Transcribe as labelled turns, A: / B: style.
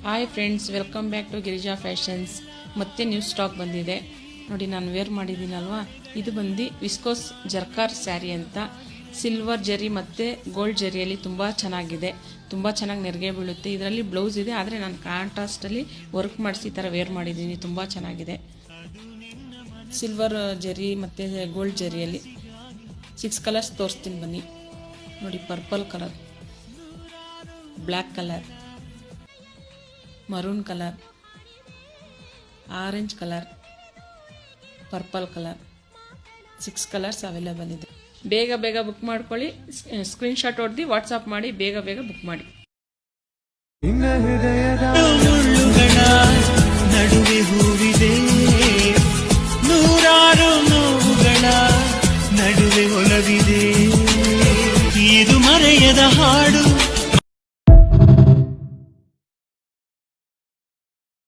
A: Hi friends, welcome back to Girija fashions. ಮತ್ತೆ new stock ಬಂದಿದೆ ನೋಡಿ. ನಾನು ವೇರ್ ಮಾಡಿದ್ದೀನಲ್ವಾ, ಇದು ಬಂದು ವಿಸ್ಕೋಸ್ ಜರ್ಕಾರ್ ಸ್ಯಾರಿ ಅಂತ. ಸಿಲ್ವರ್ ಜರಿ ಮತ್ತು ಗೋಲ್ಡ್ ಜರಿಯಲ್ಲಿ ತುಂಬ ಚೆನ್ನಾಗಿದೆ, ತುಂಬ ಚೆನ್ನಾಗಿ ನೆರಿಗೆ ಬೀಳುತ್ತೆ. ಇದರಲ್ಲಿ ಬ್ಲೌಸ್ ಇದೆ, ಆದರೆ ನಾನು ಕಾಂಟ್ರಾಸ್ಟಲ್ಲಿ ವರ್ಕ್ ಮಾಡಿಸಿ ಈ ಥರ ವೇರ್ ಮಾಡಿದ್ದೀನಿ. ತುಂಬ ಚೆನ್ನಾಗಿದೆ. ಸಿಲ್ವರ್ ಜರಿ ಮತ್ತು ಗೋಲ್ಡ್ ಜರಿಯಲ್ಲಿ 6 ಕಲರ್ಸ್ ತೋರಿಸ್ತೀನಿ ಬನ್ನಿ ನೋಡಿ. Purple colour, black colour, maroon colour, orange colour, purple colour, 6 colours available ಇದೆ. ಬೇಗ ಬೇಗ ಬುಕ್ ಮಾಡ್ಕೊಳ್ಳಿ. ಸ್ಕ್ರೀನ್ಶಾಟ್ ಹೊಡೆದು ವಾಟ್ಸಾಪ್ ಮಾಡಿ ಬೇಗ ಬೇಗ ಬುಕ್ ಮಾಡಿ.